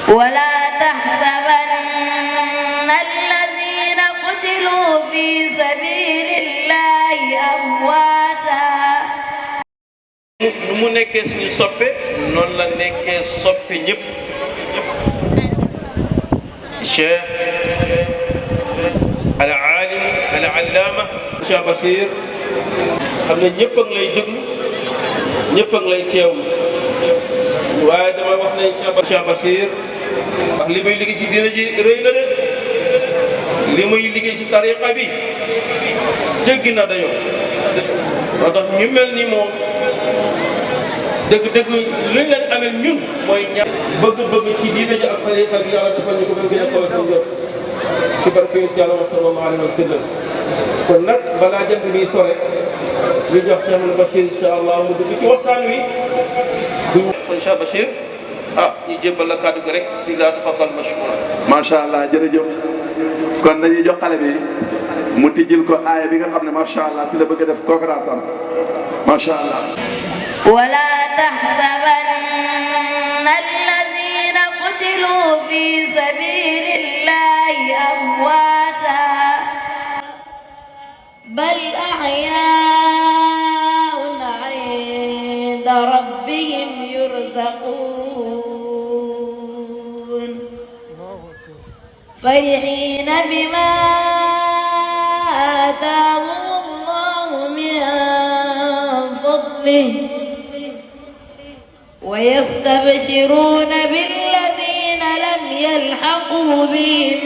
ولا تحسبن الذين قتلوا في سبيل الله أمواتا nu mu nekkee suñu soppe noonu la nekkee soppe ñëpp cheikh al alim al allama Cheikh Basir xam ne ñëpp a ngi lay déglu ñëpp a ngi lay teewlu waaye dama wax ne Cheikh Basir wax li muy liggéey si dina ji rëy na de li muy liggéey si tariqa bi jéggi na dayoo moo tax ñu mel ni moom dëgg-dëgg luñ leen amee ñun mooy ñaar bëgg-bëgg ci diine ji ak tariqa bi yàlla defal ñu ko ba gën a kawe suñu jot ci barke yàlla wa sallallahu alayhi wa sallam kon nag balaa jant bi sore ñu jox Cheikh Bachir incha allah mu dugg ci waxtaan wi kon Cheikh Bachir ñu jébbal la kàddu gi rek bismillah tafaddal mashkura macha allah jërëjëf kon dañuy jox xale bi mu tijjil ko aaya bi nga xam ne macha allah ci la bëgg a def conférence am macha allah. ولا تحسبن الذين قتلوا في سبيل الله أمواتا بل أحياء عند ربهم يرزقون فرحين بما آتاهم الله من فضله ويستبشرون بالذين لم يلحقوا بهم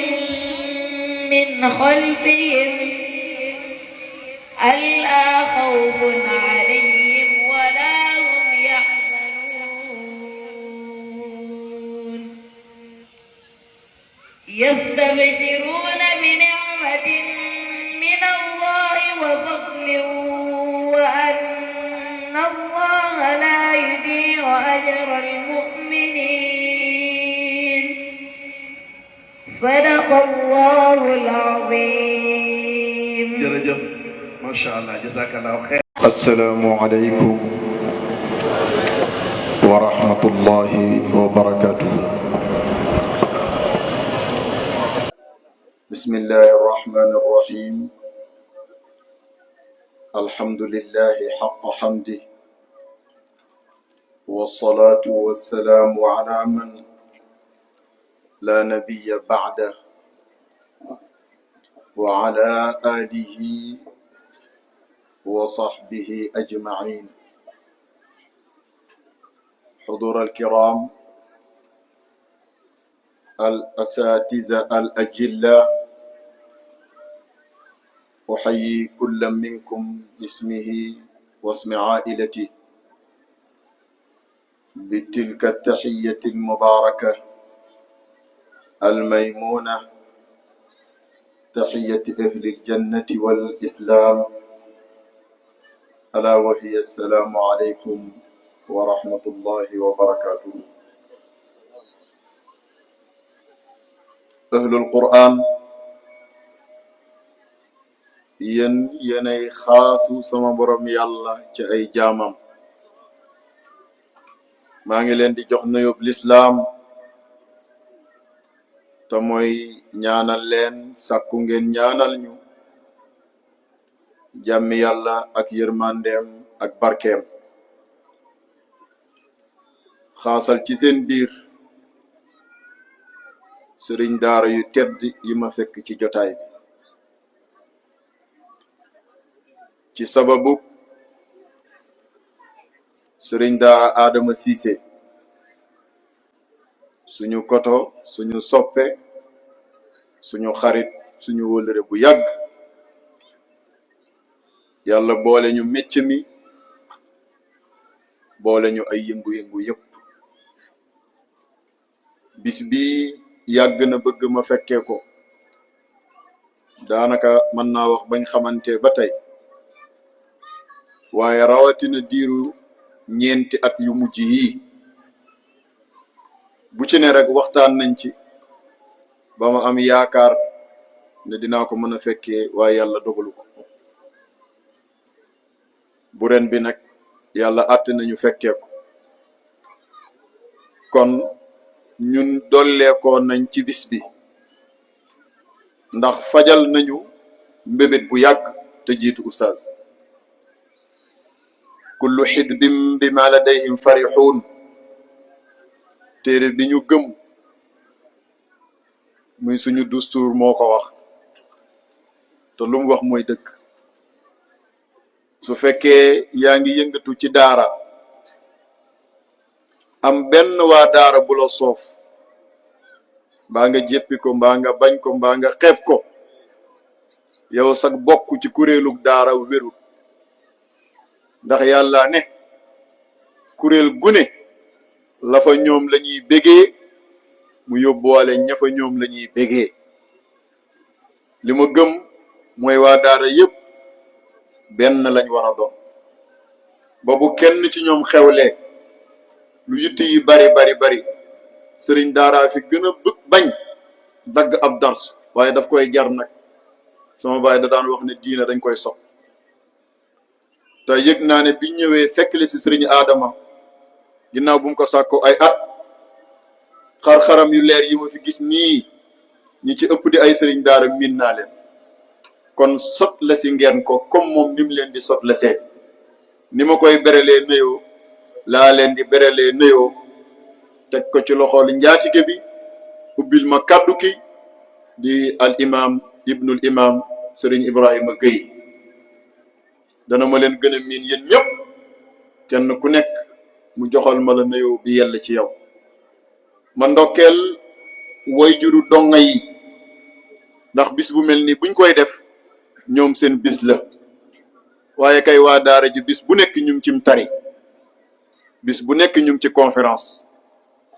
من خلفهم ألا خوف عليهم ولا هم يحزنون يستبشرون بنعمة من الله وفضل وأن الله لا يضيع أجر المؤمنين صدق الله العظيم jërëjëf macha allah jazakallahu xeer. السلام عليكم ورحمة الله وبركاته. بسم الله الرحمن الرحيم. الحمد لله حق حمده والصلاة والسلام على من لا نبي بعده وعلى آله وصحبه أجمعين. حضور الكرام الأساتذة الأجلاء، أحيي كل منكم باسمه واسم عائلته بتلك التحية المباركة الميمونة، تحية أهل الجنة والإسلام، ألا وهي السلام عليكم ورحمة الله وبركاته. أهل القرآن yéenay xaasu sama borom yàlla ci ay jaamam. maa ngi leen di jox nuyób lislaam te mooy ñaanal leen, sàkku ngeen ñaanal ñu jàmmi yàlla ak yërmandeem ak barkeem xaasal ci seen biir sëriñ daara yu tedd yi ma fekk ci jotaay bi ci sababu sëriñ daara Adama Cissé, suñu koto, suñu soppe, suñu xarit, suñu wëlëre bu yàgg. yàlla boole ñu mécc mi, boole ñu ay yëngu-yëngu yëpp. bis bi yàgg na bëgg ma fekkee ko, daanaka mën naa wax bañ xamante ba tey, waaye rawatina diiru ñeenti at yu mujj yi bu ci ne rek waxtaan nañ ci ba ma am yaakaar ne dinaa ko mën a fekkee, waaye yàlla dogalu ko. bu ren bi nag yàlla àtte nañu fekkee ko, kon ñun dolleekoo nañ ci bis bi ndax fajal nañu mbébét bu yàgg te jiitu ustaaz kullu xidbin bima ladayhim farixuun téere bi ñu gëm muy suñu dustuur moo ko wax te lu mu wax mooy dëgg su fekkee yaa ngi yëngatu ci daara am benn waa daara bu la soof mbaa nga jéppi ko mbaa nga bañ ko mbaa nga xeeb ko yow sax bokk ci kuréelug daara wérul ndax yàlla ne kuréel gune la fa ñoom la ñuy bégee mu yóbbuwaale ña fa ñoom la ñuy bégee li ma gëm mooy waa daara yépp benn lañ war a doon ba bu kenn ci ñoom xewlee lu yitte yi bari sëriñ daara fi gën a bañ dagg ab dars waaye daf koy jar nag sama baay da daan wax ne diina dañ koy sopp te yëg naa ne bi ñëwee fekk li si sëriñ Adama ginnaaw bu mu ko sàkko ay at xar-xaram yu leer yi ma fi gis nii ñi ci ëpp di ay sëriñ daara miin naa leen kon sot la si ngeen ko comme moom ni mu leen di sot la see ni ma koy berelee nuyoo laa leen di berelee nuyoo teg ko ci loxool njaatige bi ubbil ma kàddu ki di al imam ibnul imam sëriñ Ibrahima Gueye dana ma leen gën a miin yéen ñëpp kenn ku nekk mu joxal ma la nuyoo bi yell ci yow ma ndokkeel way juru donga yi ndax bis bu mel ni buñ koy def ñoom seen bis la waaye kay waa daara ji bis bu nekk ñu ngi cim tari bis bu nekk ñu ngi ci conférence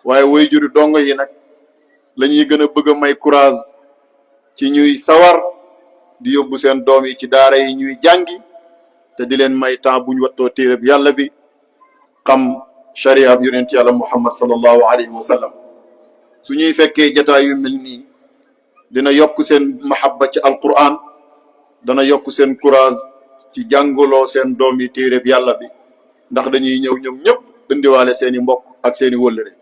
waaye way juru donga yi nag la ñuy gën a bëgg a may courage ci ñuy sawar di yóbbu seen doom yi ci daara yi ñuy jàngi te di leen may temps buñ wattoo téereb yàlla bi xam sharia bi yonent yàlla muhammad sallallahu alayhi wa sallam su ñuy fekkee jataay yu mel nii dina yokk seen mahabba ci alquran dana yokk seen courage ci jàngaloo seen doom yi téereb yàlla bi ndax dañuy ñëw ñoom ñëpp indiwaale seeni mbokk ak seeni wëllëre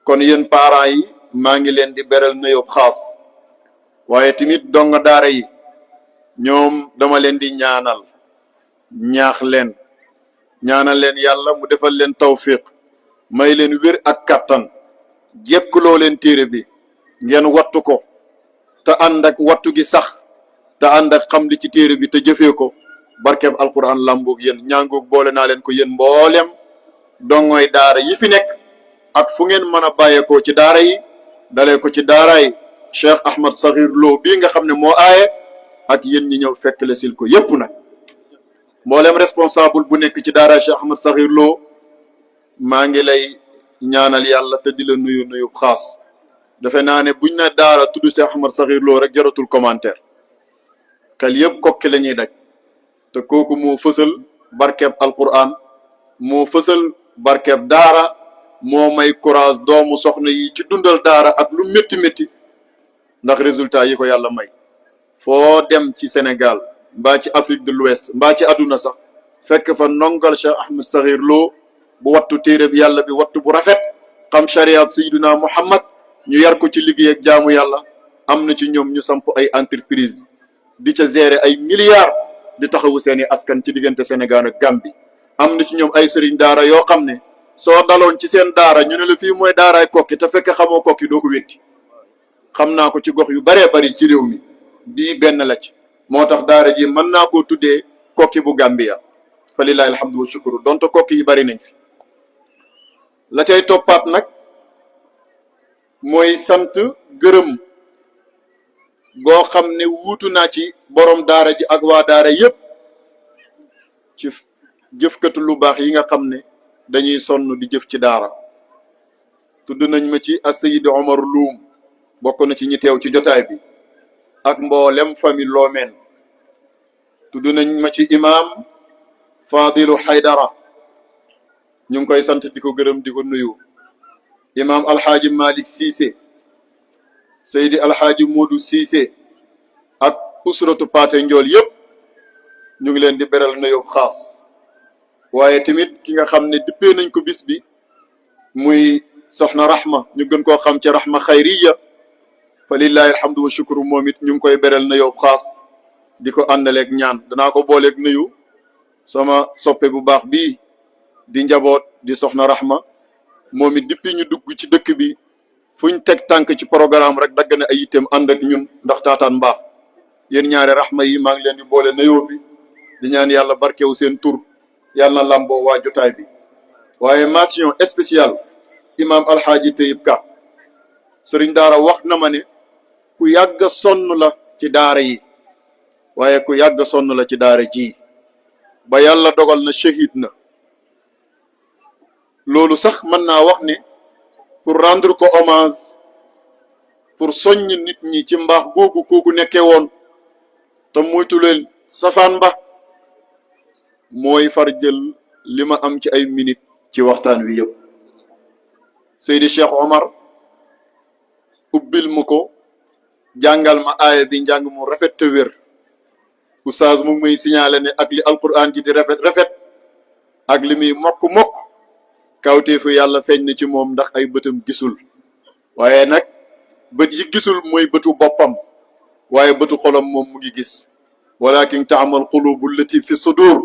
kon yéen parents yi maa ngi leen di beral nuyoo xaas waaye tamit donga daara yi ñoom dama leen di ñaanal ñaanal leen yàlla mu defal leen tawfiq may leen wér ak kattan jekkuloo leen téere bi ngeen wattu ko te ànd ak wattu gi sax te ànd ak xam li ci téere bi te jëfee ko barkeb alquran lamboog yéen ñaangoog boole naa leen ko yéen mboolem dongoy daara yi fi nekk ak fu ngeen mën a bàyyeekoo ci daara yi dalee ko ci daaraay Cheikh Ahmad Sakhir Lo bii nga xam ne moo aaye ak yéen ñi ñëw fekk la sil ko yépp nag mboolem responsable bu nekk ci daara Cheikh Ahmad Sakhir Lo maa ngi lay ñaanal yàlla te di la nuyu xaas defe naa ne buñ ne daara tudd Cheikh Ahmad Sakhir Lo rek jaratul commentaire xel yëpp kokki la ñuy daj te kooku moo fësal barkeeb alquran moo fësal barkeeb daara moo may courage doomu soxna yi ci dundal daara ak lu métti ndax résultat yi ko yàlla may foo dem ci Sénégal mbaa ci Afrique de l'Ouest mbaa ci àdduna sax fekk fa ndongal Cheikh Ahmad Sakhir Lo bu wattu téere bi yàlla bi wattu bu rafet xam chariab sayyiduna Muhammad ñu yar ko ci liggéey ak jaamu yàlla am na ci ñoom ñu samp ay entreprise di ca gérer ay milliards di taxawu seeni askan ci diggante Sénégal ak Gambie am na ci ñoom ay sëriñ daara yoo xam ne soo daloon ci seen daara ñu ne la fii mooy daaraay kokki te fekk xamoo kokki doo ko wétti xam naa ko ci gox yu baree bari ci réew mi bii benn la ci moo tax daara ji mën naa koo tuddee kokki bu Gambia fa lillahi alhamdu wa shukru donte kokki yi bari nañ fi la cay toppaat nag mooy sant gërëm goo xam ne wuutu naa ci borom daara ji ak waa daara yépp ci jëfkatu lu baax yi nga xam ne dañuy sonn di jëf ci daara tudd nañ ma ci as-Sayyid Omar Loum bokk na ci ñi teew ci jotaay bi ak mboolem famille Loomeen tudd nañ ma ci imam Fadilu Haydara ñu ngi koy sant di ko gërëm di ko nuyu imam alxaaji Malick Cissé Seydi alxaaji Modou Cissé ak usratu Paate Njool yëpp ñu ngi leen di beral nuyoo xaas waaye tamit ki nga xam ne dippee nañ ko bis bi muy soxna Rahma ñu gën koo xam ci Rahma Xayriya fa lillahi alhamdu wa shukru moom it ñu ngi koy beral na yow xaas di ko àndaleeg ñaan danaa ko booleeg nuyu sama soppe bu baax bii di njaboot di soxna Rahma moom it depuis ñu dugg ci dëkk bi fuñ teg tànk ci programme rek dagg na ay itam ànd ak ñun ndax taataan mbaax yéen ñaari Rahma yi maa ngi leen di boole nuyoo bi di ñaan yàlla barkewu seen tur yàlla na lamboo waa jotaay bi waaye mention spéciale imam alxaaji Tayib Ka sëriñ daara wax na ma ne ku yàgg sonn la ci daara yi waaye ku yàgg sonn la ci daara ji ba yàlla dogal na shahid na loolu sax mën naa wax ne pour rendre ko hommage pour soññ nit ñi ci mbaax googu kooku nekkee woon te moytu leen safaan ba mooy far jël li ma am ci ay minutes ci waxtaan wi yëpp Seydi Cheikh Omar ubbil mu ko jàngal ma aaya bi njàng mu rafet te wér oustaz mu ngi may signalé ne ak li alquran ji di rafet ak li muy mokk kawteefu yàlla feeñ na ci moom ndax ay bëtam gisul waaye nag bët yi gisul mooy bëtu boppam waaye bëtu xolam moom mu ngi gis walakin taamal qulubu allati fi sudur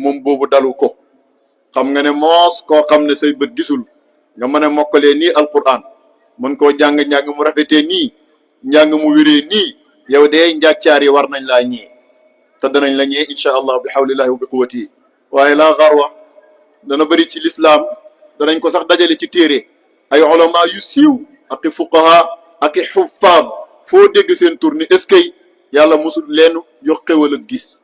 moom boobu dalu ko xam nga ne moos koo xam ne say bët gisul nga mën a mokkalee nii alquran mën koo jàng-njàng mu rafetee nii njàng mu wéree nii yow de njàccaar yi war nañ laa ñee te danañ la ñee incha allah bi hawlillahi wa bi quwwatihi waaye laa garwa dana bëri ci lislaam danañ ko sax dajale ci téere ay ulama yu siiw ak i fuqaha ak i xuffaad foo dégg seen tur ni est-ce que yàlla musul leen jox xéwal ak gis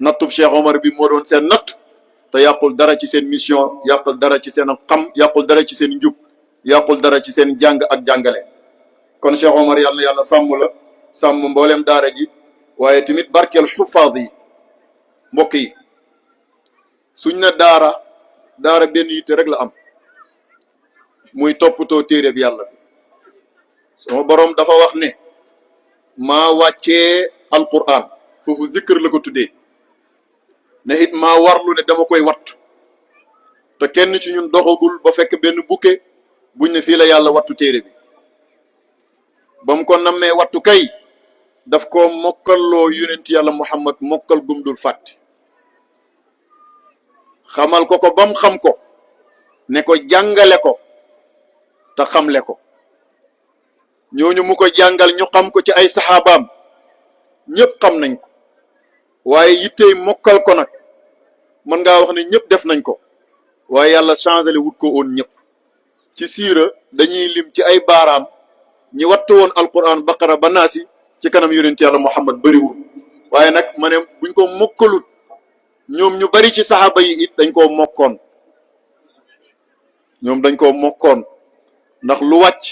nattub Cheikh Omar bi moo doon seen natt te yàqul dara ci seen mission yàqul dara ci seen xam yàqul dara ci seen njub yàqul dara ci seen jàng ak jàngale kon Cheikh Omar yàlla na yàlla sàmm la sàmm mboolem daara ji waaye tamit barkeel xuffaad yi mbokk yi suñ na daara benn yitte rek la am muy toppatoo téere bi yàlla bi sama boroom dafa wax ne maa wàccee alquran foofu zikr la ko tuddee ne it maa warlu ne dama koy wattu te kenn ci ñun doxagul ba fekk benn bukke buñ ne fii la yàlla wattu téere bi ba mu ko nammee wattu kay daf ko mokkalloo yonent yàlla Muhammad mokkal gumdul fàtte xamal ko ba mu xam ko ne ko jàngale ko te xamle ko ñooñu mu ko jàngal ñu xam ko ci ay saxaabaam ñëpp xam nañ ko waaye yittey mokkal ko nag mën ngaa wax ne ñëpp def nañ ko waaye yàlla changé le wut ko woon ñëpp ci siira dañuy lim ci ay baaraam ñi wattu woon alquran baqara ba naasi ci kanam yonent yàlla Muhammad bëriwul waaye nag ma ne buñ ko mokkalut ñoom ñu bari ci saxaaba yi it dañ koo mokkoon ñoom dañ koo mokkoon ndax lu wàcc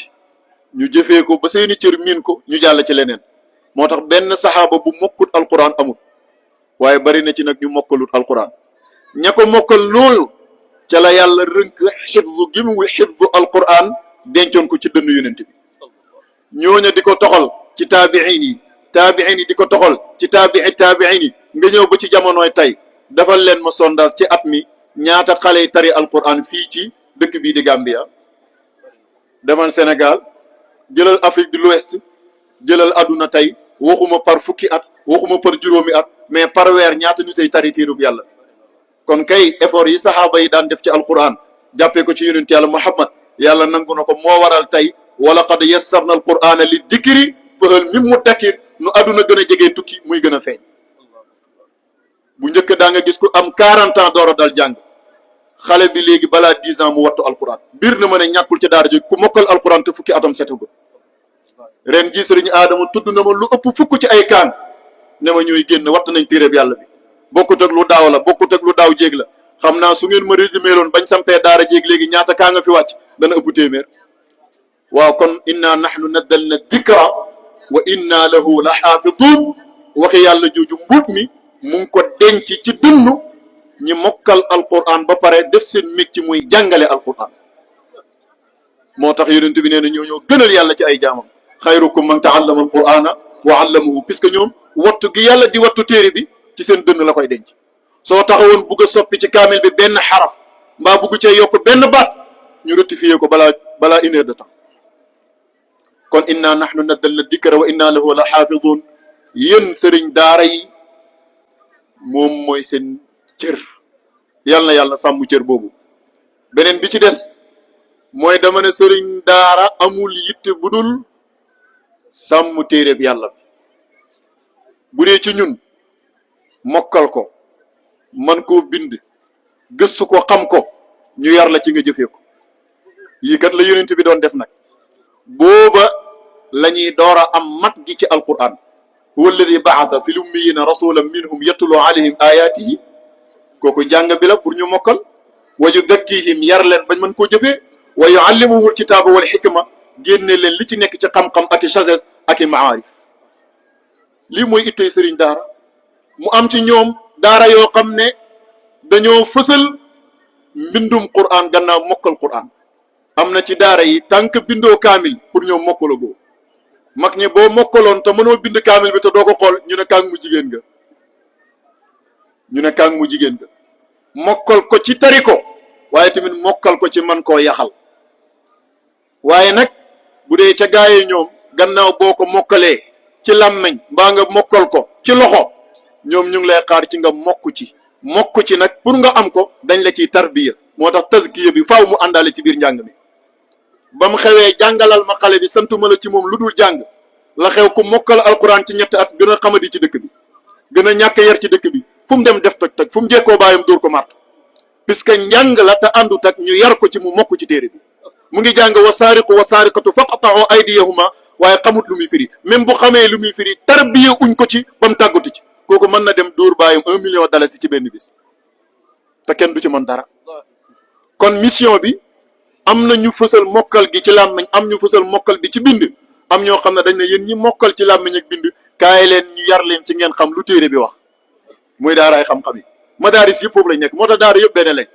ñu jëfee ko ba seeni cër miin ko ñu jàll ci leneen moo tax benn saxaaba bu mokkut alquran amul waaye bari na ci nag ñu mokkalut alquran ña ko mokkal loolu ca la yàlla rënk xifzu gi mu xifzu alquran dencoon ko ci dënnu yonent bi ñooña di ko toxal ci taabiin yi di ko toxal ci taabiin yi nga ñëw ba ci jamonooy tey defal leen ma sondage ci at mi ñaata xale yi tari alquran fii ci dëkk bii di Gambia demal Sénégal jëlal Afrique de l'Ouest jëlal adduna tey waxuma par fukki at waxuma par juróomi at mais par weer ñaata ñu tey tari téerub yàlla kon kay effort yi saxaaba yi daan def ci alquran jàppee ko ci yonent yàlla Muhammad yàlla nangu na ko moo waral tey wala qad yassarna alqurana li dikri fahal min muddakir nu adduna gën a jegee tukki muy gën a feeñ bu njëkk daa nga gis ku am 40 ans door a dal jàng xale bi léegi balaa 10 ans mu wattu alquran biir na ma ne ñàkkul ci daara ji ku mokkal alquran te fukki atam setagul ren ji sëriñ Adama tudd na ma lu ëpp fukk ci ay kaan ne ma ñooy génn watt nañ téere bi yàlla bi bokkut ak lu daaw la bokkut ak lu daaw jéeg la xam naa su ngeen ma résumé loon bañ sampee daara jéeg léegi ñaata kaa nga fi wàcc dana ëpp téeméer waaw kon inna nahnu nazzalna dikra wa inna lahu la xaafidun waxi yàlla jooju mbuut mi mu ngi ko denc ci dundu ñi mokkal alquran ba pare def seen mécc muy jàngale alquran moo tax yonent bi nee na ñoo gënal yàlla ci ay jaamam xayrukum man taallama alqurana wa allamahu puisque ñoom wattu gi yàlla di wattu téere bi ci seen dënn la koy denc soo taxawoon bugg a soppi ci kaamil bi benn xaraf mbaa bugg cee yokk benn baat ñu rectifier ko balaa 1 heure de temps. kon inna nahnu nazzalna dikra wa inna lahu la xaafidun. yéen sëriñ daara yi moom mooy seen cër, yal na yàlla sàmm cër boobu. beneen bi ci des mooy dama ne sëriñ daara amul yitte bu dul sàmm téere bi yàlla bi. bu dee ci ñun mokkal ko man koo bind gëstu ko xam ko ñu yar la ci nga jëfee ko. yii kat la yonent bi doon def nag booba la ñuy door a am mat gi ci alquran. huwa alladi baata fi lummiyina rasulan minhum yatlu alayhim ayatihi. kooku jàng bi la pour ñu mokkal. wa yudakkihim yar leen bañ mën koo jëfee. wa yuallimuhum alkitaaba wal xikma génne leen li ci nekk ci xam-xam ak i sagesse ak i maarif. lii mooy ittey sëriñ daara. mu am ci ñoom daara yoo xam ne dañoo fësal mbindum Qur'an gannaaw mokkal Qur'an. am na ci daara yi tànk bindoo kaamil pour ñoom mokkala goo. mag ñi boo mokkaloon te mënoo bind kaamil bi te doo ko xool ñu ne kaang mu jigéen nga. ñu ne kaang mu jigéen nga. mokkal ko ci tari ko waaye tamit mokkal ko ci man koo yaxal. waaye nag bu dee ca gaayee ñoom gannaaw boo ko mokkalee ci làmmeñ mbaa nga mokkal ko ci loxo ñoom ñu ngi lay xaar ci nga mokk ci nag pour nga am ko dañ la ciy tarbiya. moo tax tazkiya bi faaw mu àndaale ci biir njàng mi. ba mu xewee jàngalal ma xale bi santuma la ci moom lu dul jàng la xew ku mokkal alquran ci 3 at gën a xamadi ci dëkk bi gën a ñàkk yar ci dëkk bi fu mu dem def toj fu mu jekkoo baayam dóor ko màtt puisque njàng la te àndut ak ñu yar ko ci mu mokk ci téere bi. mu ngi jàng wa saariqu wa saariqatu faqta'u aydiyahuma waaye xamut lu muy firi même bu xamee lu muy firi tarbiya uñ ko ci ba mu tàggatu ci. kooku mën na dem dóor baayam 1 million dalasi ci benn bis te kenn du ci mën dara. kon mission bi am na ñu fësal mokkal gi ci làmmiñ am ñu fësal mokkal bi ci bind. am ñoo xam ne dañ ne yéen ñi mokkal ci làmmiñ ak bind kaay leen ñu yar leen ci ngeen xam lu téere bi wax. muy daaraay xam-xam yi madaaris yëpp foofu lañ nekk moo tax daara yëpp benn lañ.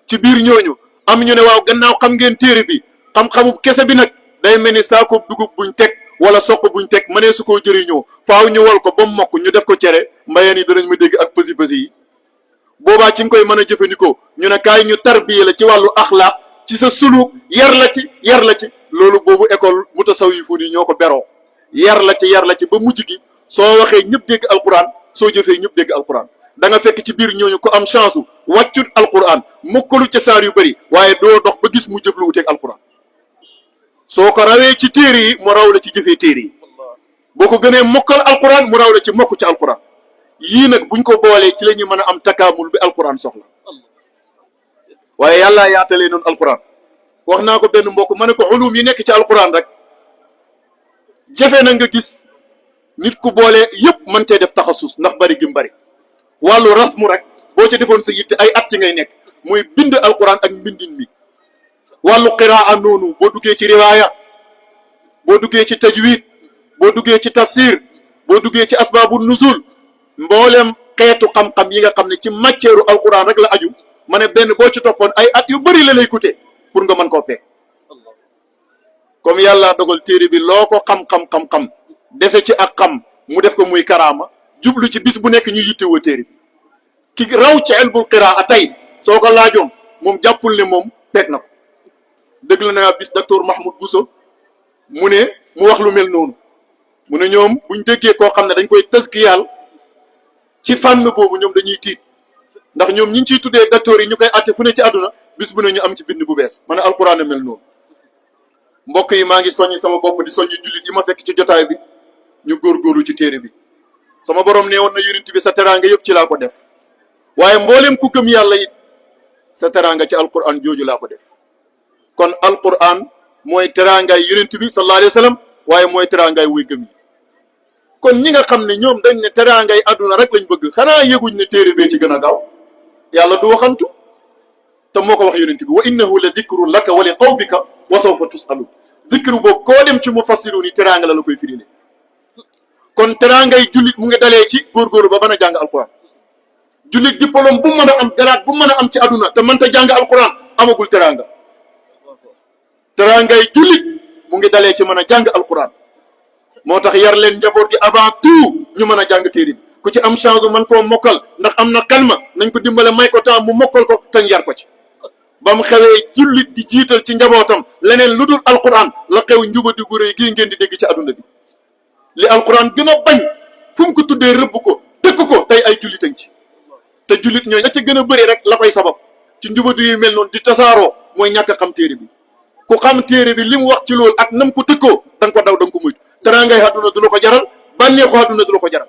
ci biir ñooñu am ñu ne waaw gannaaw xam ngeen téere bi xam-xamu kese bi nag day mel ni saako dugub buñ teg wala soq buñ teg mënee su koo jëriñoo faaw ñu wol ko ba mu mokk ñu def ko cere mbayeen yi danañ ma dégg ak pësi yi. boobaa ci nga koy mën a jëfandikoo ñu ne kaay ñu tarbiya la ci wàllu axlaaq ci sa suluk yar la ci loolu boobu école mutasawwifuun yi ñoo ko beroo yar la ci ba mujj gi soo waxee ñëpp dégg alquran soo jëfee ñëpp dégg alquran. da nga fekk ci biir ñooñu ko am chance u wàccut alquran mokkalu ca saar yu bëri waaye doo dox ba gis mu jëf lu wuteeg alquran. soo ko rawee ci téere yi mu raw la ci jëfee téere yi boo ko gënee mokkal alquran mu raw la ci mokk ci alquran. yii nag buñ ko boolee ci la ñu mën a am takaamul bi alquran soxla. waaye yàlla yaatalee noonu alquran wax naa ko benn mbokk ma ne ko ulum yi nekk ci alquran rek jafe na nga gis nit ku boole yëpp mën cee def taxasus ndax bari gi mu bari. wàllu rasmu rek boo ca defoon sa yitte ay at ci ngay nekk muy bind alquran ak mbindin mi. wàllu qiraa noonu boo duggee ci riwaaya boo duggee ci tajwid boo duggee ci tafsir boo duggee ci asbaabu nuzul mboolem xeetu xam-xam yi nga xam ne ci matière alquran rek la aju ma ne benn boo ci toppoon ay at yu bëri la lay coûter pour nga mën koo peeg. comme yàlla dogal téere bi loo ko xam-xam dese ci ak xam mu def ko muy karaama jublu ci bis bu nekk ñu yittewoo téere bi ki raw ci ilmul qiraa tey soo ko laajoon moom jàppul ne moom peeg na ko. dëgg la naa bis docteur Mahmoud Bousso mu wax lu mel noonu mu ne ñoom buñ déggee koo xam ne dañ koy tazkiyaal ci fànn boobu ñoom dañuy tiit ndax ñoom ñi ciy tuddee docteur yi ñu koy àtte fu ne ci àdduna bis bu ne ñu am ci bind bu bees ma ne alquran a mel noonu. mbokk yi maa ngi soññi sama bopp di soññi jullit yi ma fekk ci jotaay bi ñu góorgóorlu ci téere bi. sama borom nee woon na yonent bi sa teraanga yëpp ci laa ko def waaye mboolem ku gëm yàlla it sa teraanga ci alquran jooju laa ko def. kon alquran mooy teraangaay yonent bi sallallahu alayhi wa sallam waaye mooy teraangaay wuy gëm yi. kon ñi nga xam ne ñoom dañ ne teraangay àdduna rek lañ bëgg xanaa yëguñ ne téere bee ci gën a gaaw yàlla du waxantu te moo ko wax yonent bi wa innahu la dikrun laka wa li qawmika wa sawfa tusalun. dikru boobu koo dem ci mufassiruun yi teraanga la koy firile. kon teraangay jullit mu ngi dalee ci góorgóorlu ba mën a jàng alquran. jullit diplôme bu mën a am garaat bu mën a am ci àdduna te mënta jàng alquran amagul teraanga. teraangay jullit mu ngi dalee ci mën a jàng alquran moo tax yar leen njaboot gi avant tout ñu mën a jàng téere bi ku ci am chance man koo mokkal ndax am na kalma nañ ko dimbale may ko temps mu mokkal ko te yar ko ci ba mu xewee jullit di jiital ci njabootam leneen lu dul alquran la xew njubadi gu rëy gii ngeen di dégg ci adduna bi li alquran gën a bañ fu mu ko tuddee rëbb ko tëkk ko tey ay jullitañ ci te jullit ñooy la ca gën a bëri rek la koy sabab ci njubadi yu mel noonu di tasaaroo mooy ñàkk a xam téere bi ku xam téere bi li mu wax ci loolu ak nam ko tëkkoo da nga ko daw da nga ko moytu teraangay àdduna du la ko jaral bànneexu àdduna du la ko jaral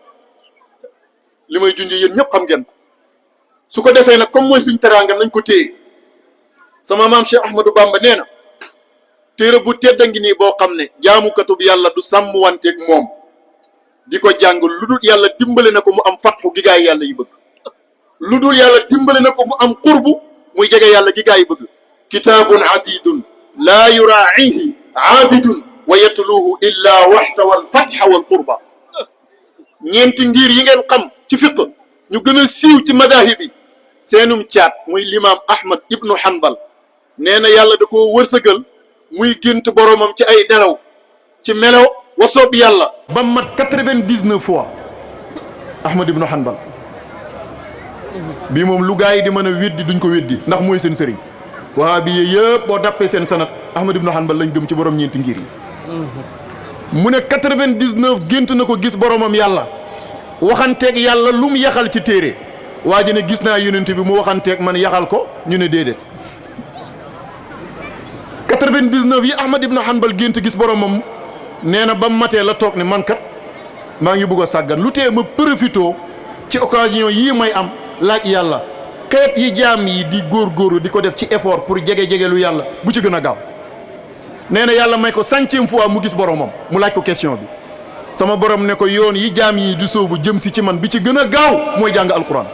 li may junj yéen ñëpp xam ngeen ko su ko defee nag comme mooy suñ teraanga nañ ko téye sama maam Cheikh Ahmadou Bamba nee na téere bu tedd a ngi nii boo xam ne jaamukatub yàlla du sàmm wanteeg moom di ko jàng lu dul yàlla dimbale na ko mu am fatxu gi gaay yàlla yi bëgg lu dul yàlla dimbale na ko mu am qurbu muy jege yàlla gi gaay yi bëgg kitaabun adidun laa yuraa'ihi aabidun wa yatluuhu illa waxta wal fatxa wal qurba ñeenti ngir yi ngeen xam ci fiq ñu gën a siiw ci madahib yi seenum caat muy limaam Ahmad ibnu Hanbal nee na yàlla da koo wërsëgal muy gént boromam ci ay nelaw ci melaw wasoob yàlla ba mat 99 fois Ahmad ibnu Hanbal bii moom lu gaa yi di mën a weddi duñ ko weddi ndax mooy seen sëriñ wahabi yi yëpp boo dappee seen sanat Ahmad ibnu Hanbal lañ gëm ci borom ñeenti ngir yi mu ne 99 gént na ko gis boromam yàlla waxanteeg yàlla lu mu yaxal ci téere waa ji ne gis naa yonent bi mu waxanteeg man yaxal ko ñu ne déedéet 99 yi Ahmad ibn Hanbal gént gis boromam nee na ba matee la toog ne man kat maa ngi bugg a sàggan lu tee ma profito ci occasion yii may am laaj yàlla xeet yi jaam yi di góorgóorlu di ko def ci effort pour jege lu yàlla bu ci gën a gaaw nee na yàlla may ko 100e fois mu gis boromam mu laaj ko question bi sama borom ne ko yoon yi jaam yi di sóobu jëm si ci man bi ci gën a gaaw mooy jàng alquran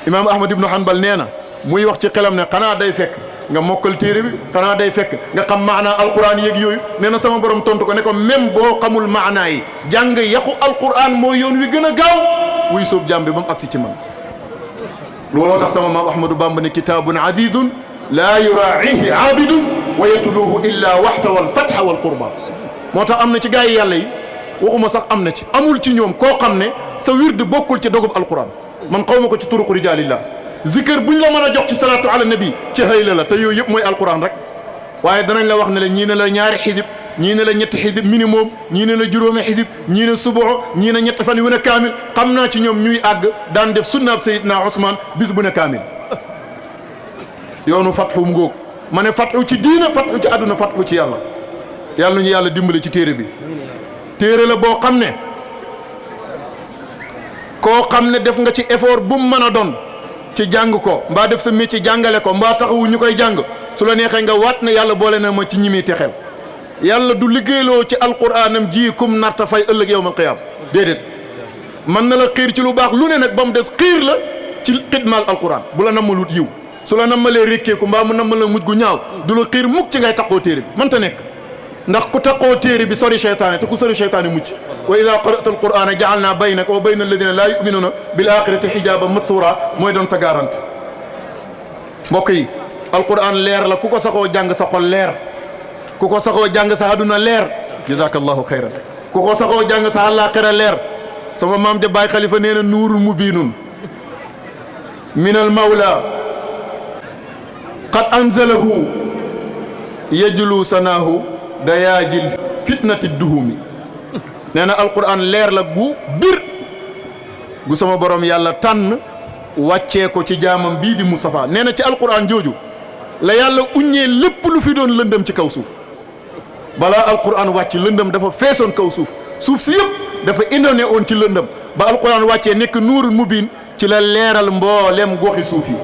imaam Ahmad ibn Hanbal nee na muy wax ci xelam ne xanaa day fekk nga mokkal téere bi xanaa day fekk nga xam maanaa alquran yeeg yooyu nee na sama borom tontu ko ne ko même boo xamul maanaa yi jàng yaxu alquran mooy yoon wi gën a gaaw wuy sóob jaam bi ba mu agsi ci man looloo tax sama maam Ahmadou Bamba ne kitaabun adidun laa yuraa'ihi aabidun wa yatluuhu illa waxta wal fatha wal qurba moo tax am na ci gaa yi yàlla yi waxuma sax am na ci amul ci ñoom koo xam ne sa wird bokkul ci dogub alquran man xaw ma ko ci turuqu rijaalillah zikr buñ la mën a jox ci salaatu ala nabi ci hayla la te yooyu yëpp mooy alquran rek waaye danañ la wax ne la ñii ne la ñaari xidib ñii ne la ñetti xidib minimum ñii ne la juróomi xidib ñii ne subuh ñii ne ñetti fan yu ne kaamil xam naa ci ñoom ñuy àgg daan def sunnaab sayidna Ousmane bis bu ne kaamil yoonu fatxu ngóog ma ne fatxu ci diina fatxu ci àdduna fatxu ci yàlla yàlla nañu yàlla dimbale ci téere bi téere la boo xam ne koo xam ne def nga ci effort bu mu mën a doon ci jàng ko mbaa def sa métier jàngale ko mbaa taxawu ñu koy jàng su la neexee nga waat ne yàlla boole na ma ci ñi muy texeel yàlla du liggéeyloo ci alquraanam ji kum narta fay ëllëg yawmal qiyaam déedéet mën na la xiir ci lu baax lu ne nag ba mu des xiir la ci xidmaal alquraan bu la nammalut yiw su la nammalee rékkeeku mbaa mu nammal la mujj gu ñaaw du la xiir mukk ci ngay taqoo téere bi mënta nekk ndax ku taqoo téere bi sori seytaane te ku sori seytaane mucc wa ida qara'ta alqur'ana ja'alna baynaka wa bayna alladina laa yu'minuna bil axirati xijaaba mastura mooy doon sa garante mbokk yi alqur'an leer la ku ko saxoo jàng sa xol leer ku ko saxoo jàng sa àdduna leer jazakallahu xayran ku ko saxoo jàng sa àllaaxira leer sama maam ja Baay Xalifa nee na nuurun mubiinun min al mawla qad anzalahu yajlu sanaahu dayaajil fitnati duhumi nee na alquran leer la gu bir gu sama borom yàlla tànn wàccee ko ci jaamam bii di Moustapha nee na ci alquran jooju la yàlla uññee lépp lu fi doon lëndëm ci kaw suuf balaa alquran wàcc lëndëm dafa feesoon kaw suuf suuf si yëpp dafa indoone woon ci lëndëm ba alquran wàccee nekk nuurul mubiin ci la leeral mboolem goxi suuf yi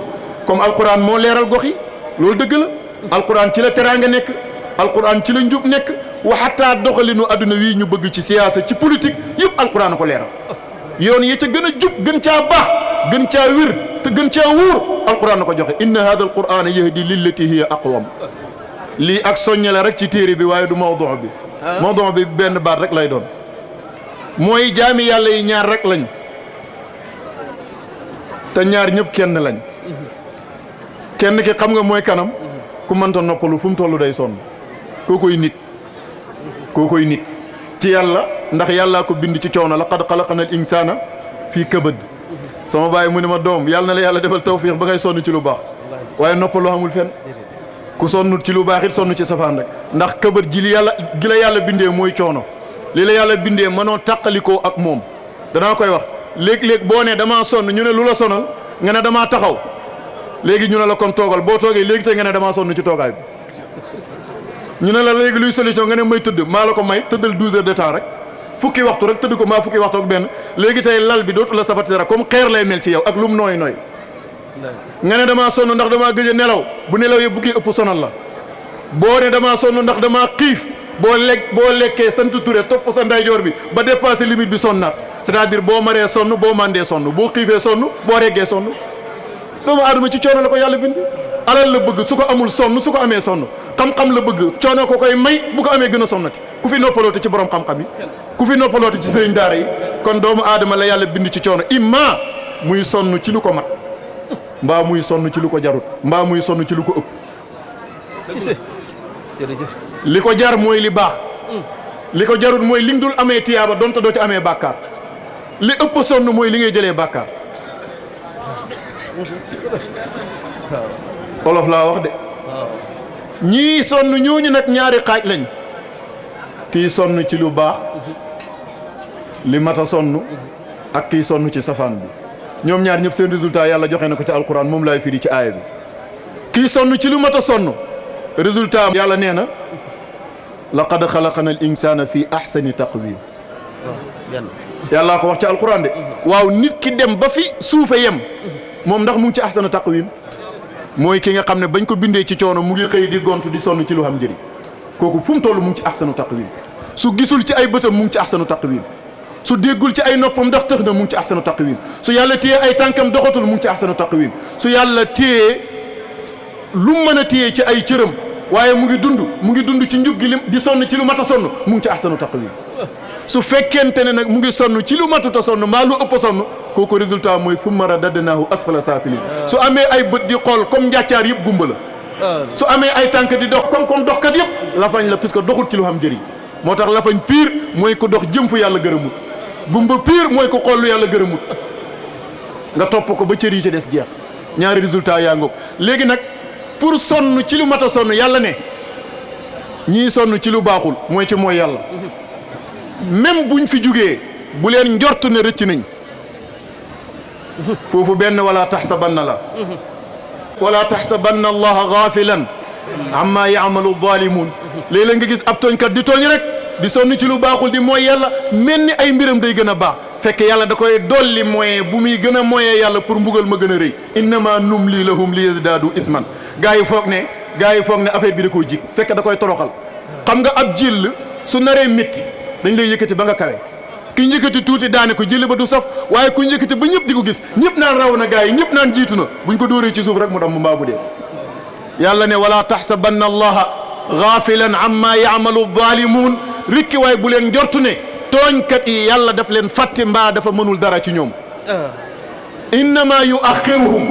comme alquran moo leeral gox yi loolu dëgg la alquran ci la teraanga nekk alquran ci la njub nekk wa xataa doxalinu adduna wii ñu bëgg ci siyaasa ci politique yëpp alquran a ko leeral yoon yi ca gën a jub gën caa baax gën caa wér te gën caa wóor alquran a ko joxe inna hada alquran yahdi lillati hiya aqwam lii ak soññe la rek ci téere bi waaye du mawdu bi mawdu bi benn baat rek lay doon mooy jaami yàlla yi ñaar rek lañ te ñaar ñëpp kenn lañ kenn ki xam nga mooy kanam ku mënta noppalu fu mu toll day sonn kookoy nit ci yàlla ndax yàllaa ko bind ci coono laqad xalaqna al insana fii kabad sama baay mu ne ma doom yàlla na la yàlla defal tawfiix ba ngay sonn ci lu baax waaye noppaloo amul fenn ku sonnut ci lu baax it sonn ci safaan rek ndax këbët ji gi la yàlla bindee mooy coono li la yàlla bindee mënoo tàqalikoo ak moom danaa koy wax léeg-léeg boo ne damaa sonn ñu ne lu la sonal nga ne damaa taxaw léegi ñu ne la kon toogal boo toogee léegi tey nga ne damaa sonn ci toogaay bi ñu ne la léegi luy solution nga ne may tëdd maa la ko may tëddal 12 heures de temps rek fukki waxtu rek tëdd ko maa fukki waxtu ak benn léegi tey lal bi dootu la safati dara comme xeer lay mel ci yow ak lum nooy nooy nga ne damaa sonn ndax damaa gëj a nelaw bu nelaw yëpp bu kii ëpp sonal la boo ne damaa sonn ndax damaa xiif boo lekkee sant Touré topp sa ndeyjoor bi ba dépassé limite bi sonnaat c'est-à-dire boo maree sonn boo mandee sonn boo xiifee sonn boo reggee sonn doomu aadama ci coono la ko yàlla bind alal la bëgg su ko amul sonn su ko amee sonn xam-xam la bëgg coono ko koy may bu ko amee gën a sonnati ku fi noppaloote ci borom xam-xam yi ku fi noppaloote ci sëriñ daara yi kon doomu aadama la yàlla bind ci coono imma muy sonn ci lu ko mat mbaa muy sonn ci lu ko jarut mbaa muy sonn ci lu ko ëpp li ko jar mooy li baax li ko jarut mooy li nga dul amee tiyaaba donte doo ci amee bàkkaar li ëpp sonn mooy li ngay jëlee bàkkaar olof laa wax de ñii sonn ñooñu nag ñaari xaaj lañ kii sonn ci lu baax li mat a sonn ak kii sonn ci safaan bi ñoom ñaar ñëpp seen résultat yàlla joxe na ko ci alquran moom laay firi ci aaya bi kii sonn ci lu mat a sonn résultat yàlla nee na laqad xalaqana al insana fi ahsani taqwim yàllaa ko wax ci alquran de waaw nit ki dem ba fi suufe yem moom ndax mu ngi ci ahsanu taqwim mooy ki nga xam ne bañ ko bindee ci coono mu ngi xëy di gontu di sonn ci lu xam njëriñ kooku fu mu toll mu ngi ci ahsanu taqwim su gisul ci ay bëtam mu ngi ci ahsanu taqwim su déggul ci ay noppam ndax tëx na mu ngi ci ahsanu taqwim su yàlla téye ay tànkam doxatul mu ngi ci ahsanu taqwim su yàlla téye lu mën a téye ci ay cëram waaye mu ngi dund ci njub gi di sonn ci lu mat a sonn mu ngi ci ahsanu taqwim su fekkente ne nag mu ngi sonn ci lu matut a sonn maa lu ëpp sonn kooku résultat mooy thumma radadnaahu asfala saafiliin su amee ay bët di xool comme njàccaar yëpp gumba la su amee ay tànk di dox comme doxkat yëpp lafañ la puisque doxul ci lu xam njëriñ moo tax lafañ pire mooy ko dox jëm fu yàlla gërëmut gumba pire mooy ko xool lu yàlla gërëmut nga topp ko ba cër yi ci des jeex ñaari résultat yaa ngoog léegi nag pour sonn ci lu mat a sonn yàlla ne ñii sonn ci lu baaxul mooy ci mooy yàlla même buñ fi jugee bu leen njort ne rëcc nañ foofu benn wala taxsabanna la wala taxsabanna allaha gaafilan amma yaamalu zalimun léeg-léeg nga gis ab tooñkat di tooñ rek di sonn ci lu baaxul di mooy yàlla mel ni ay mbiram day gën a baax fekk yàlla da koy dolli moyen bu muy gën a moyee yàlla pour mbugal ma gën a rëy innama numli lahum li yazdaadu isman gaa yi foog ne affaire bi da koo jig fekk da koy toroxal xam nga ab jill su naree métti dañ lay yëkkati ba nga kawe ki yëkkati tuuti daane ko jëli ba du saf waaye ku yëkkati ba ñëpp di ko gis ñëpp naan raw na gaa yi ñëpp naan jiitu na buñ ko dóoree ci suuf rek mu dam mu mbaa mu dee yàlla ne wala taxsabanna allaha gaafilan amma yaamalu zalimun rikki waay bu leen njortu ne tooñkat yi yàlla daf leen fàtte mbaa dafa mënul dara ci ñoom innama yuaxiruhum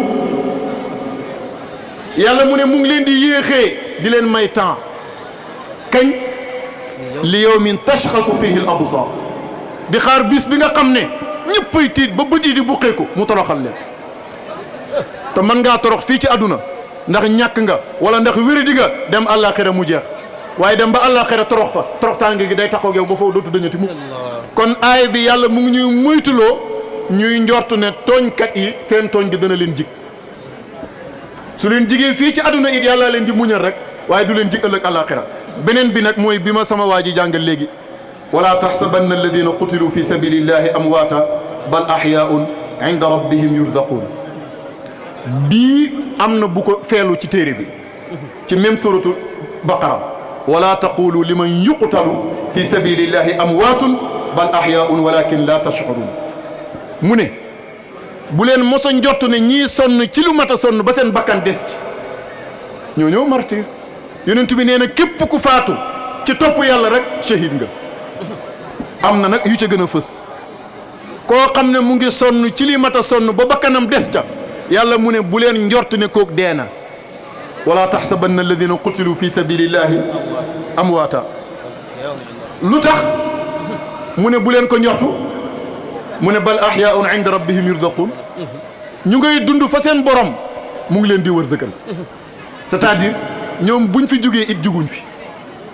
yàlla mu ne mu ngi leen di yéexee di leen may temps kañ li yawmin tashxasu fihi al absar di xaar bis bi nga xam ne ñëppay tiit ba bët yi di buqeeku mu toroxal leen te mën ngaa torox fii ci àdduna ndax ñàkk nga wala ndax wéradi nga dem àllaaxira mu jeex waaye dem ba àllaaxira torox fa toroxtaange gi day taxaw yow ba foofu dootu dañati mukk kon aay bi yàlla mu ngi ñuy moytuloo ñuy njortu ne tooñkat yi seen tooñ gi dana leen jig su leen jigee fii ci àdduna it yàlla leen di muñal rek waaye du leen jig ëllëg àllaaxira beneen bi nag mooy bi ma sama waa ji jàngal léegi wala taxsabanna alladina qutilu fi sabilillahi amwaata bal ahyaun inda rabbihim yurzaqun bii am na bu ko feelu ci téere bi ci même suratu baqara wala taqulu liman yuqtalu fi sabilillahi amwaatun bal ahyaun walakin la tashurun mu ne bu leen mosa njott ne ñii sonn ci lu mat a sonn ba seen bakkan des ci ñoo ñëw martyr yonent bi nee na képp ku faatu ci topp yàlla rek shahid nga am na nag yu ca gën a fës koo xam ne mu ngi sonn ci li mat a sonn ba bakkanam des ca yàlla mu ne bu leen njort ne kook dee na wala taxsabanna alladina qutilu fi sabilillahi amwaata lu tax mu ne bu leen ko njortu mu ne bal ahyaun inda rabbihim yurzaqun ñu ngay dund fa seen borom mu ngi leen di wërsëgal c'est-à-dire ñoom buñ fi jógee it juguñ fi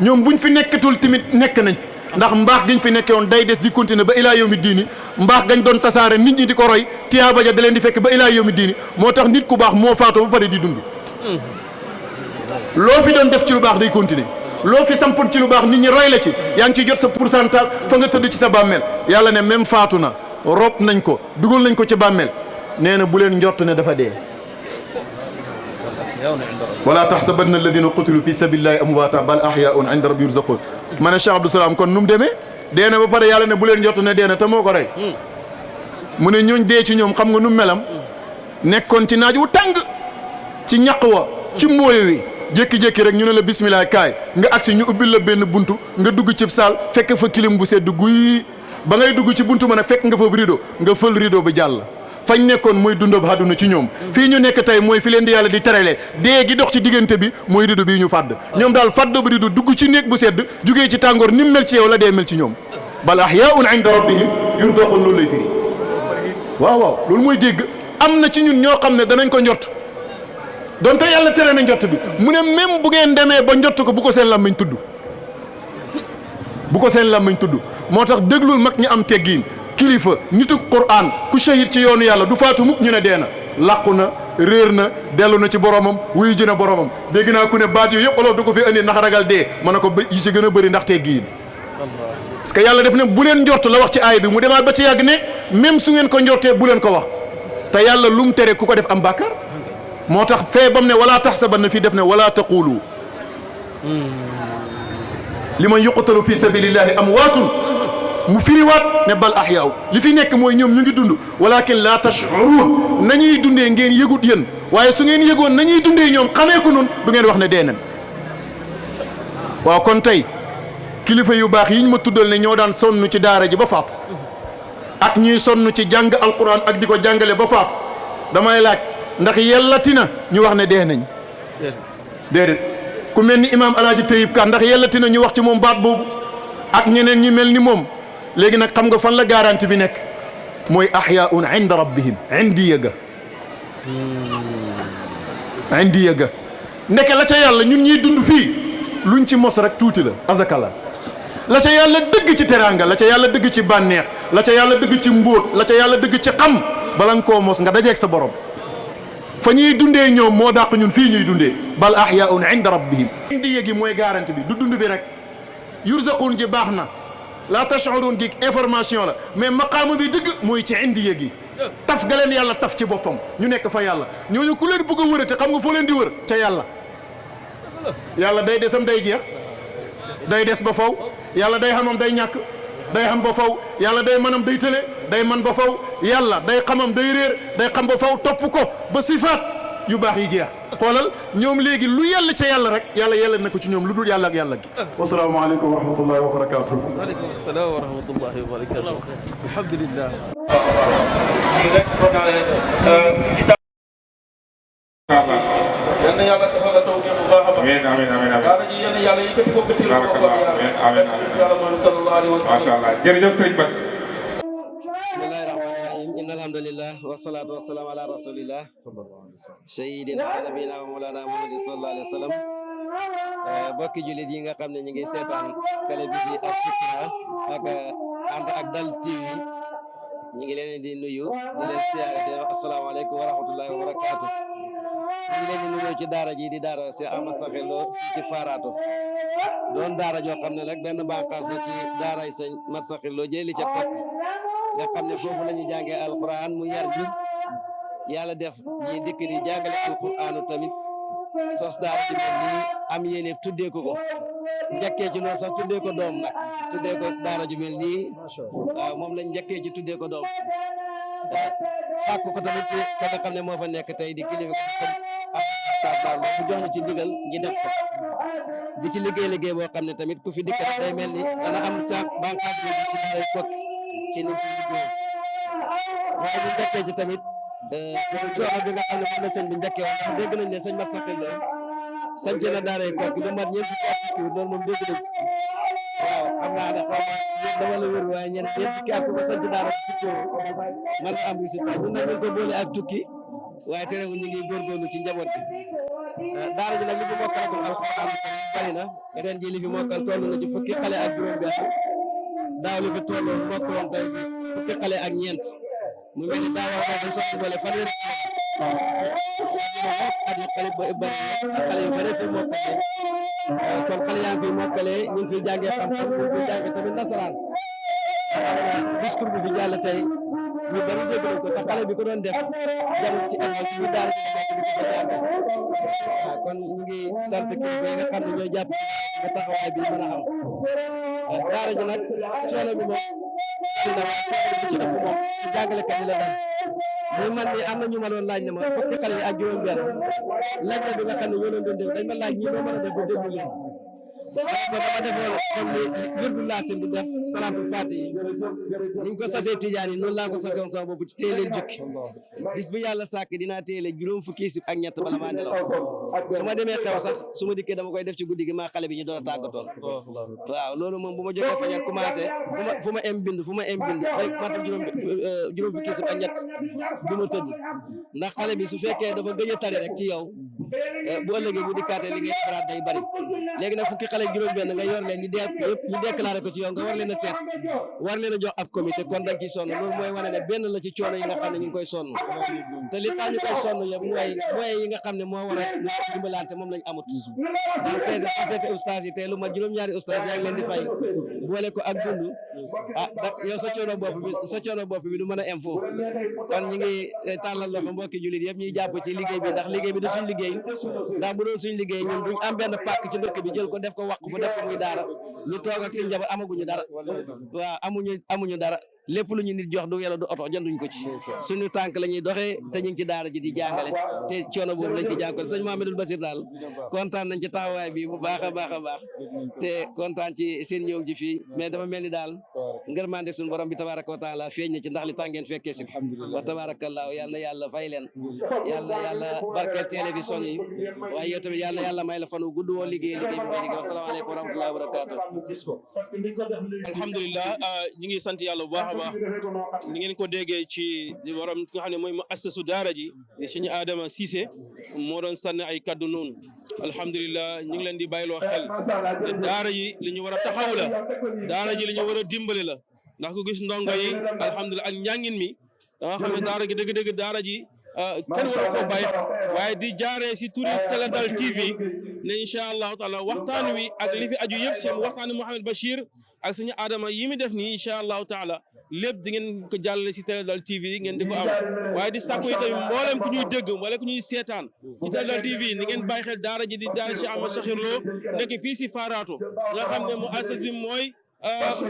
ñoom buñ fi nekkatul tamit nekk nañ fi ndax mbaax giñ fi nekkee woon day des di continuer ba ilaa yawmi diini mbaax gañ doon tasaare nit ñi di ko roy tiyaaba ja da leen di fekk ba ilaa yawmi diini moo tax nit ku baax moo faatoo ba pare di dund loo fi doon def ci lu baax day continuer loo fi sampoon ci lu baax nit ñi roy la ci yaa ngi ciy jot sa pourcentage fa nga tëdd ci sa bàmmeel yàlla ne même faatu na rob nañ ko dugal nañ ko ci bàmmeel nee na bu leen njort ne dafa dee wala taxsabanna alladina qutilu fi sabilillahi amwaata bal ahyaun inda rabbihim yurzaqun ma ne Cheikh Abdou Salaam kon nu mu demee dee na ba pare yàlla ne bu leen njort ne dee na te moo ko rey mu ne ñooñ dee ci ñoom xam nga nu melam nekkoon ci naaj wu tàng ci ñaq wa ci mbooye wi jékki-jékki rek ñu ne la bismillah kaay nga agsi ñu ubbil la benn buntu nga dugg ci saal fekk fa kilim bu sedd guy ba ngay dugg ci buntu ma nag fekk nga fa rideau nga fël rideau ba jàll fañ nekkoon mooy dundab àdduna ci ñoom fii ñu nekk tey mooy fi leen di yàlla di terale dee gi dox ci diggante bi mooy rideau bii ñu fàdd ñoom daal fàdd ba rideau dugg ci néeg bu sedd jugee ci tàngoor ni mu mel ci yow la dee mel ci ñoom bal ahyaun inda rabbihim yurzaqun loolu lay firi waaw waaw loolu mooy dégg am na ci ñun ñoo xam ne danañ ko njort donte yàlla tere na njott bi mu ne même bu ngeen demee ba njott ko bu ko seen làmmiñ tudd bu ko seen làmmiñ tudd moo tax déglul mag ñi am teggiin kilifa nitu Qur'an ku shahid ci yoonu yàlla du faatu mukk ñu ne dee na làqu na réer na dellu na ci boromam wuyu ji na boromam dégg naa ku ne baat yooyu yëpp olof du ko fi indi ndax ragal dee ma ne ko yi ci gën a bëri ndax teggiin parce que yàlla def ne bu leen njort la wax ci aay bi mu demaat ba ci yàgg ne même su ngeen ko njortee bu leen ko wax te yàlla lu mu tere ku ko def am bàkkaar moo tax fee bam ne wala taxsabanna fii def ne wala taqulu liman yuqtalu fi sabilillahi amwaatun mu firiwaat ne bal ahyaaw li fi nekk mooy ñoom ñu ngi dund walakin la tash'urun nañuy dundee ngeen yëgut yéen waaye su ngeen yëgoon nañuy dundee ñoom xamee ko noonu du ngeen wax ne dee nañ waaw kon tey kilifa yu baax yiñ ma tuddal ne ñoo daan sonn ci daara ji ba faatu ak ñuy sonn ci jàng alquran ak di ko jàngale ba faatu damay laaj ndax yellati na ñu wax ne dee nañ déedéet ku mel ni imaam alaaji Tayib Ka ndax yellati na ñu wax ci moom baat boobu ak ñeneen ñi mel ni moom léegi nag xam nga fan la garanti bi nekk mooy ahyaun inda rabbihim indi yëga indi yëga ndeke la ca yàlla ñun ñuy dund fii luñ ci mos rek tuuti la azaka la ca yàlla dëgg ci teraanga la ca yàlla dëgg ci bànneex la ca yàlla dëgg ci mbóot la ca yàlla dëgg ci xam bala nga koo mos nga dajeeg sa borom fa ñuy dundee ñoom moo dàq ñun fii ñuy dundee bal ahyaun inda rabbihim indi yëgi mooy garanti bi du dund bi rek yurzaqun ji baax na la tash'urun gi information la mais maqaama bi dëgg mooy ci indi yëgi taf ga leen yàlla taf ci boppam ñu nekk fa yàlla ñooñu ku leen bëgg a wërate xam nga foo leen di wër ca yàlla yàlla day desam day jeex day des ba faw yàlla day xamam day ñàkk day xam ba faw yàlla day manam day tële day man ba faw yàlla day xamam day réer day xam ba faw topp ko ba sifaat yu baax yi jeex xoolal ñoom léegi lu yàlla ca yàlla rek yàlla na ko ci ñoom lu dul yàlla ak yàlla gi wasalaamaaleykum wa rahmatullahi wa barakatuh waaleykum salaam wa rahmatullahi wa barakatuh alhamdulillah yal na yàlla defal la taw bu baax a baax. amiin amiin amiin. daara ji yal na yàlla yëkkati ko bëtti la ko baax amiin amiin amiin. sallallahu alayhi wa sallam. macha allah jërëjëf sëriñ Bass. bismillahi rahmani rahim inna alhamdulillah wasalaatu wasalaam ala rasulillah sayyidina wa nabiyina wa mawlana muhammadin sallallahu alayhi wa sallam bokki jullit yi nga xam ne ñu ngi seetaan télé bi di As-Sifra ak ànd ak Dal TV ñu ngi leen di nuyu di leen siyaare di leen asalaamaaleykum wa rahmatullahi wa barakaatu ñu ngi leen di nuyu ci daara ji di daara Cheikh Ahmad Sakhir Lo ci Faaraatu doon daara joo xam ne nag benn bànqaas la ci daaray sëñ Mat Sakhir Lo jëli ca Pekk nga xam ne foofu la ñu jàngee alquran mu yar ju yàlla def ñi dikk di jàngale alquranu tamit sos daara ci mel nii am yéene tuddee ko njëkkee ci loolu sax tuddee ko doom nag tuddee ko daara ju mel nii waaw moom lañ njëkkee ci tuddee ko doom sàkku ko tamit ci ka nga xam ne moo fa nekk tey di kilifa ko sëñ Abdou mu jox ñu ci ndigal ñi def ko di ci liggéey boo xam ne tamit ku fi dikk rek day mel ni dana am ca bànqaas bi ci day kokk ci ni ci liggéey waaye ñu njëkkee ci tamit coono bi nga xam ne moom la sëñ bi njëkkee woon ndax dégg nañ ne sëñ Mat Sakhir Lo sanc na daaray Kokki lu mat ñeent fukki at fukki loolu moom dégg nañ waaw xam naa ne xaw ma dama la wér waaye ñeent fukki at ku ko sanc daara ci fukki mën na am résultat ñun nag ñu ko boole ak tukki waaye terewul ñu ngi góorgóorlu ci njaboot bi daara ji nag li fi mokkal ko alxuraan bari na ren ji li fi mokkal toll na ci fukki xale ak juróom-benn daaw li fi tolloon mokkaloon tey fukki xale ak ñeent mu mel ni daaw wax dañ soxla boole fanweeri xale yu bëri fi mokkale kon xale yaa ngi fi mokkale ñu ngi fi jàngee xam-xam ñu ngi fi jàngee tamit nasaraan discours bi fi jàll tey ñu bari dégg nañ ko te xale bi ko doon def jamut ci école ci ñu daara ji nekk di ko jàngal waaw kon ñu ngi sant kilifa yi nga xam ne ñooy jàpp ba taxawaay bi mën a am daara ji nag coono bi moom dina wax coono bi ci ëpp moom ci jàngalekat yi la dal muy man ni am na ñu ma doon laaj ne ma fukki xale yi ak juróom-benn laaj na bi nga xam ne ñoo leen doon déglu dañ ma laaj ñi moo mën a def ba déglu leen kon dama defoon comme ni wirdu laasim di def salaatul faati yi niñ ko sasee tijaan yi noonu laa ko sasee woon sama bopp ci téye leen jukki bis bi yàlla sàkk dinaa téye juróom fukki sib ak ñett bala maa nelaw su ma demee xew sax su ma dikkee dama koy def ci guddi gi maa xale bi ñu doon a tàggatoon waaw loolu moom bu ma jógee fajar commencé fu ma em bind fay matam juróom fukki sib ak ñett du ma tëdd ndax xale bi su fekkee dafa gëj a tari rek ci yow bu ëllëgee bu dikkaatee li ngay defaraat day bari léegi nag fukki xale juróom-benn nga yor leen ñu déclaré ko ci yow nga war leen a seet war leen a jox ab comité kon dañ ciy sonn loolu mooy wane ne benn la ci coono yi nga xam ne ñu ngi koy sonn te li tax ñu koy sonn yëpp mooy yi nga xam ne moo war a dimbalante moom lañ amut ndax société oustaz yi tey lu mat juróom-ñaari oustaz yaa ngi leen di fay boole ko ak dund yow sa coono bopp bi du mën a em foofu kon ñu ngi tàllal loxo mbokki jullit yëpp ñuy jàpp ci liggéey bi ndax liggéey bi du suñ liggéey ndax bu doon suñ liggéey ñun duñ am benn pàkk ci dëkk bi jël ko def ko wàq fu def ko muy daara ñu toog ak suñ njaboot amaguñu dara waaw amuñu dara lépp lu ñu nit jox du yàlla du oto jënduñ ko ci suñu tànk la ñuy doxee te ñu ngi ci daara ji di jàngale te coono boobu lañ ci jàngale sëñ Mouhamadou Bassir daal kontaan nañ ci taxawaay bi bu baax a baax a baax te kontaan ci seen ñëw ji fii mais dafa mel ni daal ngërmande suñu borom bi tabaraka wa taala feeñ na ci ndax li tax ngeen fekkee si wa tabarakallahu yàlla yàlla fay leen yàlla barkeel télévision yi waaye yow tamit yàlla may la fanu gudd woo liggéey bi ngay liggéey wasalaamaaleykum wa rahmatullahi wa barakatuh alhamdulilah ñu ngi sant yàlla bu baax baax ni ngeen ko déggee ci borom nga xam ne mooy mu assasu daara ji di suñu Adama Cissé moo doon sànni ay kaddu noonu alhamdulilah ñu ngi leen di bàyyiloo xel te daara yi li ñu war a taxaw la daara ji li ñu war a dimbale la ndax ku gis ndongo yi alhamdulilah ak njàngin mi da nga xam ne daara gi dëgg-dëgg daara ji kenn war a koo bàyyi waaye di jaaree si turi Télé Dal TV ne incha allahu taala waxtaan wi ak li fi aju yëpp seen waxtaan Mouhamed Bachir ak suñu Adama yi mi def nii incha allahu taala lépp di ngeen ko jàllale si Télé Dal TV ngeen di ko am waaye di sàkku itam mboolem ku ñuy dégg wala ku ñuy seetaan ci Télé Dal TV ni ngeen bàyyi xel daara ji di daara Cheikh Ahmad Sakhir Lo nekk fii si Farato nga xam ne mu assas bi mooy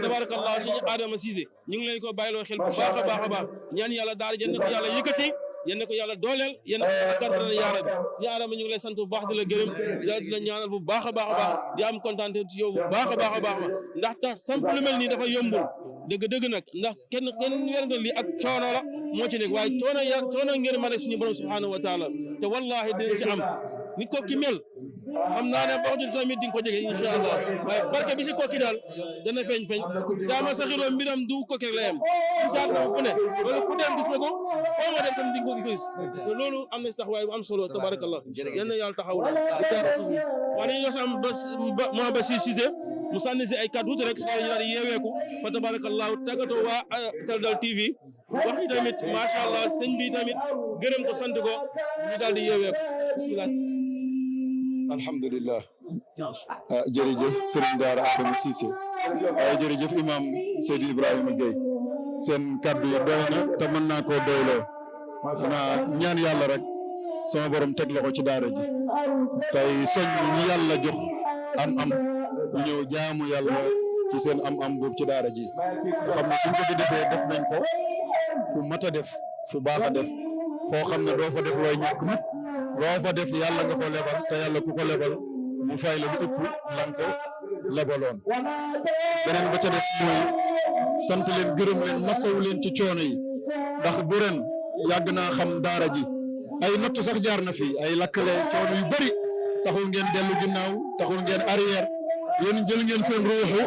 tabarakallah suñu Adama Cissé ñu ngi leen ko bàyyiloo xel bu baax a baax a baax ñaan yàlla daara jën na ko yàlla yëkkati yéen ko yàlla dooleel yéen kartana yaara bi suñu Adama ñu ngi lay sant bu baax di la gërëm di la ñaanal bu baax a baax a baax di am kontaan ci yow bu baax a baax a baax ndax tax samp lu mel nii dafa yombul dëgg nag ndax kenn werante lii ak coono la moo ci nekk waaye coono ngeen ma rek suñu borom subhanahu wa taala te wallahi dina ci am nit ko ki mel xam naa ne boo ko jël tamit di nga ko jege incha allah waaye barke bi si kokki daal dana feeñ Sama Sakhir Lo mbiram du kokki rek la yem incha allah fu ne wala ku dem gis na ko foo ma dem tam di nga ko gis te loolu am na si taxawaay bu am solo tabarakallah yal na yàlla taxaw la waaye dañuy yos am Mouhamed Bachir Cissé mu sànni si ay kàddu rek su ñu daal di yeeweeku fa tabarakallah tàggatoo waa Télé Dal TV wax yi tamit macha allah sëñ bi tamit gërëm ko sant ko ñu daal di yeeweeku bismillah alhamdulillah jërëjëf Serigne Daara Adama Cissé waaye jërëjëf imam Seydi Ibrahima Gueye seen kaddu yi doy na te mën naa koo doyloo xanaa ñaan yàlla rek sama borom teg loxo ci daara ji tey soñ ñi yàlla jox am-am ñu ñëw jaamu yàlla ci seen am-am boobu ci daara ji nga xam ne suñ ko fi defee def nañ ko fu mat a def fu baax a def foo xam ne doo fa def looy ñàkk mukk loo fa def yàlla nga ko lebal te yàlla ku ko lebal mu fay la lu ëpp lan ko lebaloon beneen ba ca des mooy sant leen gërëm leen masawu leen ci coono yi ndax bu ren yàgg naa xam daara ji ay natt sax jaar na fi ay lakkale coono yu bari taxul ngeen dellu ginnaaw taxul ngeen arrière yéen jël ngeen seen ruuxu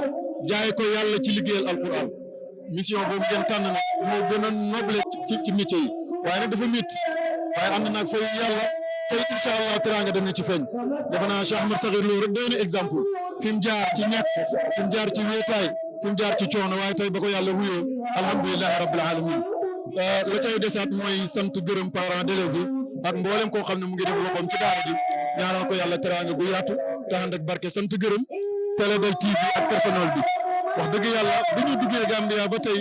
jaay ko yàlla ci liggéeyal alquran mission boobu ngeen tànn nag moo gën a noble ci métier yi waaye nag dafa métti waaye ànd naag fay yàlla tey incha allah teraanga dem na ci feeñ defe naa Cheikh Ahmed Sakhir Lo rek doy na exemple fi mu jaar ci ñàkk fi mu jaar ci wéetaay fi mu jaar ci coono waaye tey ba ko yàlla wuyoo alhamdulilahi rabbil alamin la cay desaat mooy sant gërëm parents d'élèves yi ak mboolem koo xam ne mu ngi def loxoom ci daara ji ñaanal ko yàlla teraanga gu yaatu te ànd ak barke sant gërëm Télédel TV ak personnel bi wax dëgg yàlla bi ñu duggee Gambia ba tey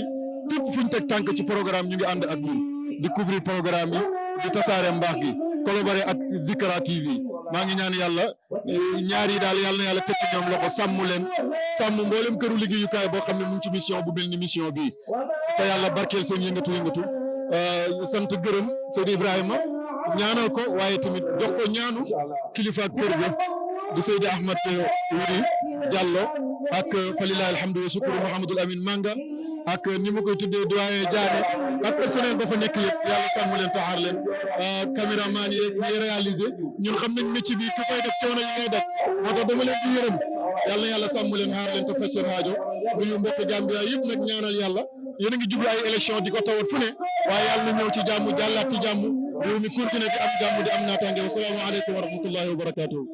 fépp fu ñu teg tànk ci programme ñu ngi ànd ak ñun di couvrir programme yi di tasaare mbaax gi collaborer ak Zikra TV maa ngi ñaan yàlla ñaar yi daal yàlla na yàlla teg ci ñoom loxo sàmm leen sàmm mboolem këru liggéeyukaay boo xam ne mu ngi ci mission bu mel ni mission bii te yàlla barkeel seen yëngatu sant gërëm Seydi Ibrahima ñaanal ko waaye tamit jox ko ñaanu kilifa ak kër ga di Seydi Ahmad Wuri Diallo ak falilahi alhamdu wa shukru Mouhamadul Amin Manga ak ni ma koy tuddee doyen Diané ak personnel ba fa nekk yëpp yàlla sàmm leen taxaar leen caméraman yi ñuy réalisé ñun xam nañ métier bi ku koy def coono yi ngay def moo tax dama leen di yërëm yàlla sàmm leen xaar leen te faj seen aajo nuyu mbokk Gambia yëpp nag ñaanal yàlla yéen a ngi jublu ay élection di ko tawat fu ne waaye yàlla na ñëw ci jàmm jàllaat ci jàmm réew mi continué di am jàmm di am naataange wa salaamu aleykum wa rahmatullahi wa barakatuh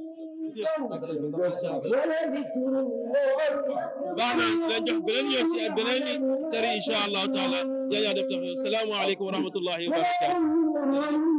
baax na leen jox beneen yoon si beneen tari incha allahu taala yaa def tax asalaamaaleykum wa rahmatullahi wa barakatuh